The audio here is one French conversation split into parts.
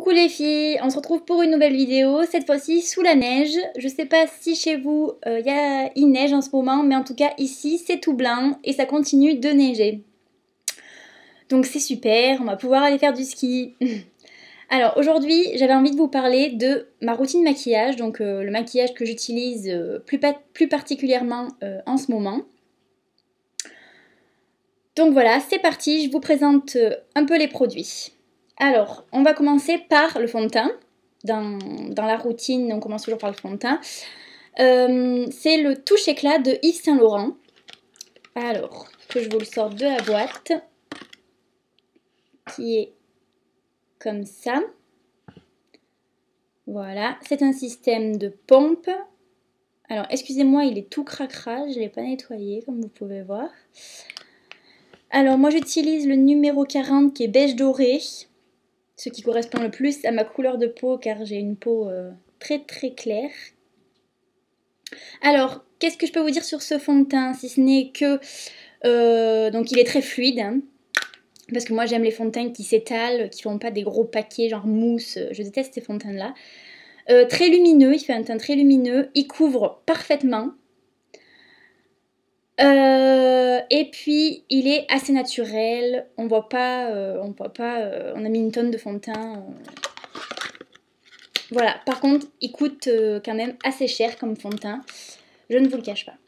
Coucou les filles, on se retrouve pour une nouvelle vidéo, cette fois-ci sous la neige. Je sais pas si chez vous il neige en ce moment, mais en tout cas ici c'est tout blanc et ça continue de neiger. Donc c'est super, on va pouvoir aller faire du ski. Alors aujourd'hui j'avais envie de vous parler de ma routine maquillage, donc le maquillage que j'utilise plus particulièrement en ce moment. Donc voilà, c'est parti, je vous présente un peu les produits. Alors, on va commencer par le fond de teint. Dans la routine, on commence toujours par le fond de teint. C'est le Touche Éclat de Yves Saint Laurent. Alors, que je vous le sorte de la boîte. Qui est comme ça. Voilà, c'est un système de pompe. Alors, excusez-moi, il est tout cracra, je ne l'ai pas nettoyé, comme vous pouvez voir. Alors, moi j'utilise le numéro 40 qui est beige doré. Ce qui correspond le plus à ma couleur de peau car j'ai une peau très très claire. Alors, qu'est-ce que je peux vous dire sur ce fond de teint si ce n'est que... donc il est très fluide, hein, parce que moi j'aime les fonds de teint qui s'étalent, qui font pas des gros paquets genre mousse, je déteste ces fonds de teint là. Très lumineux, il fait un teint très lumineux, il couvre parfaitement. Et puis il est assez naturel, on voit pas, on a mis une tonne de fond de teint. Voilà, par contre il coûte quand même assez cher comme fond de teint, je ne vous le cache pas.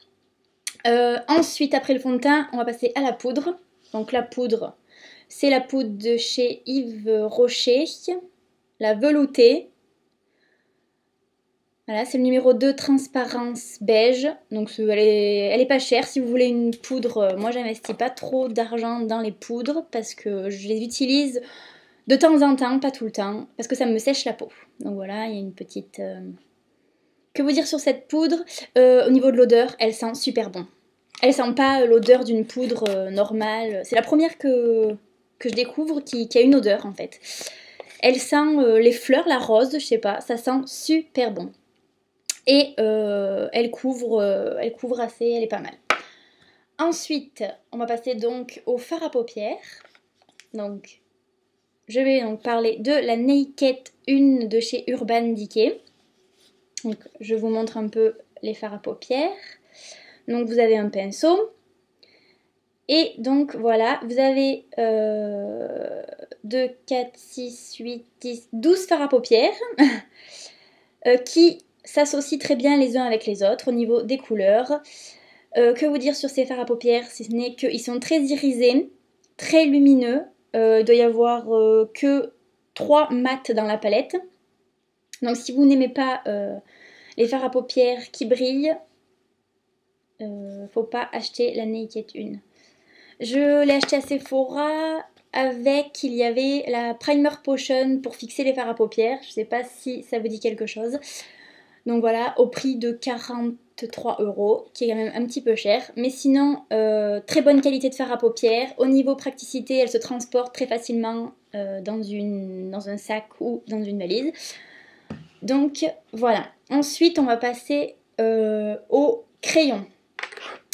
Ensuite après le fond de teint, on va passer à la poudre. Donc la poudre, c'est la poudre de chez Yves Rocher, la veloutée. Voilà, c'est le numéro 2 transparence beige, donc elle est pas chère. Si vous voulez une poudre, moi j'investis pas trop d'argent dans les poudres parce que je les utilise de temps en temps, pas tout le temps, parce que ça me sèche la peau. Donc voilà, il y a une petite... Que vous dire sur cette poudre? Au niveau de l'odeur, elle sent super bon. Elle sent pas l'odeur d'une poudre normale. C'est la première que je découvre qui a une odeur en fait. Elle sent les fleurs, la rose, je sais pas, ça sent super bon. Et elle couvre assez, elle est pas mal. Ensuite, on va passer donc au fard à paupières. Donc, je vais donc parler de la Naked 1 de chez Urban Decay. Donc, je vous montre un peu les fards à paupières. Donc, vous avez un pinceau. Et donc, voilà, vous avez 2, 4, 6, 8, 10, 12 fards à paupières qui s'associent très bien les uns avec les autres au niveau des couleurs. Que vous dire sur ces fards à paupières, si ce n'est qu'ils sont très irisés, très lumineux. Il doit y avoir que 3 mats dans la palette. Donc si vous n'aimez pas les fards à paupières qui brillent, faut pas acheter la Naked 1. Je l'ai acheté à Sephora avec, il y avait la Primer Potion pour fixer les fards à paupières. Je sais pas si ça vous dit quelque chose. Donc voilà, au prix de 43 €, qui est quand même un petit peu cher. Mais sinon, très bonne qualité de fard à paupières. Au niveau praticité, elle se transporte très facilement dans un sac ou dans une valise. Donc voilà. Ensuite, on va passer au crayon.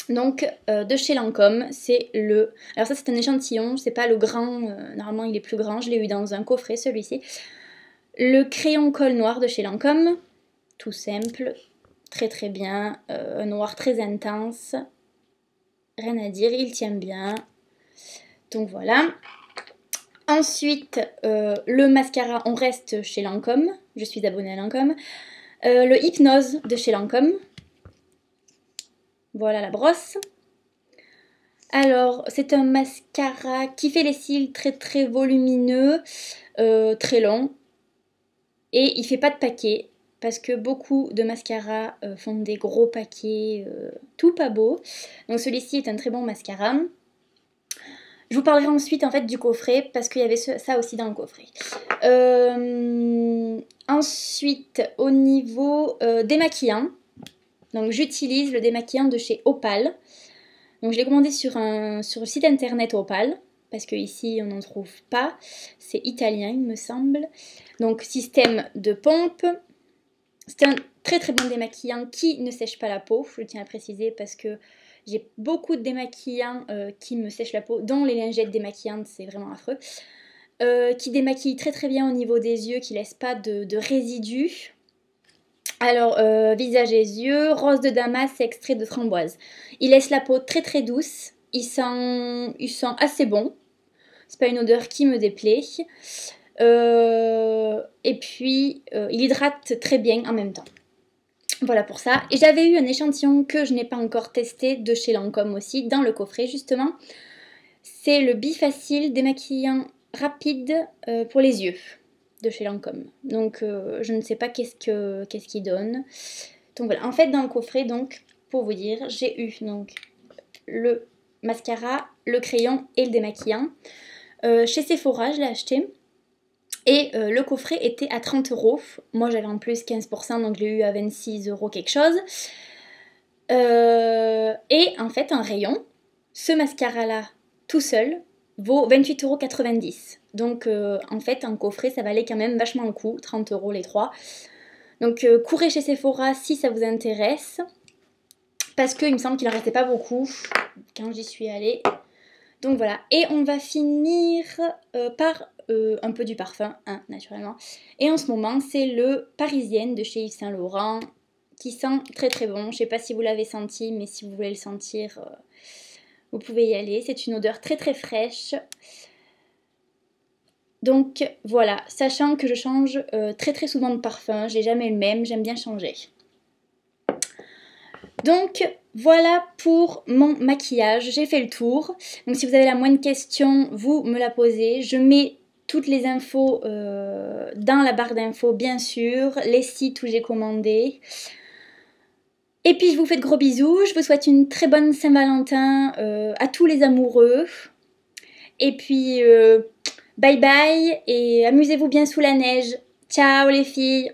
Donc de chez Lancôme, c'est le... Alors ça c'est un échantillon, c'est pas le grand, normalement il est plus grand, je l'ai eu dans un coffret celui-ci. Le crayon colle noir de chez Lancôme. Tout simple, très très bien, un noir très intense, rien à dire, il tient bien, donc voilà. Ensuite, le mascara, on reste chez Lancôme, je suis abonnée à Lancôme. Le Hypnose de chez Lancôme, voilà la brosse. Alors, c'est un mascara qui fait les cils très très volumineux, très long, et il fait pas de paquet. Parce que beaucoup de mascaras font des gros paquets tout pas beaux. Donc celui-ci est un très bon mascara. Je vous parlerai ensuite en fait du coffret parce qu'il y avait ça aussi dans le coffret. Ensuite, au niveau démaquillant, donc j'utilise le démaquillant de chez Opal. Donc je l'ai commandé sur le site internet Opal parce qu'ici on n'en trouve pas. C'est italien il me semble. Donc système de pompe. C'est un très très bon démaquillant qui ne sèche pas la peau, je tiens à préciser parce que j'ai beaucoup de démaquillants qui me sèchent la peau, dont les lingettes démaquillantes, c'est vraiment affreux. qui démaquille très très bien au niveau des yeux, qui laisse pas de résidus. Alors, visage et yeux, rose de Damas et extrait de framboise. Il laisse la peau très très douce, il sent assez bon. C'est pas une odeur qui me déplaît. Et puis, il hydrate très bien en même temps. Voilà pour ça. Et j'avais eu un échantillon que je n'ai pas encore testé de chez Lancôme aussi, dans le coffret justement. C'est le Bifacil démaquillant rapide pour les yeux de chez Lancôme. Donc je ne sais pas qu'est-ce qu'il donne. Donc voilà, en fait dans le coffret, donc pour vous dire, j'ai eu donc le mascara, le crayon et le démaquillant. Chez Sephora, je l'ai acheté. Et le coffret était à 30 €. Moi j'avais en plus 15%, donc je l'ai eu à 26 € quelque chose. Et en fait en rayon, ce mascara là tout seul vaut 28,90 €. Donc en fait en coffret ça valait quand même vachement le coup, 30 € les trois. Donc courez chez Sephora si ça vous intéresse. Parce qu'il me semble qu'il en restait pas beaucoup quand j'y suis allée. Donc voilà, et on va finir par un peu du parfum, hein, naturellement. Et en ce moment, c'est le Parisienne de chez Yves Saint Laurent, qui sent très très bon. Je sais pas si vous l'avez senti, mais si vous voulez le sentir, vous pouvez y aller. C'est une odeur très très fraîche. Donc voilà, sachant que je change très très souvent de parfum, j'ai jamais le même, j'aime bien changer. Donc voilà pour mon maquillage, j'ai fait le tour. Donc si vous avez la moindre question, vous me la posez. Je mets toutes les infos dans la barre d'infos bien sûr, les sites où j'ai commandé. Et puis je vous fais de gros bisous, je vous souhaite une très bonne Saint-Valentin à tous les amoureux. Et puis bye bye et amusez-vous bien sous la neige. Ciao les filles!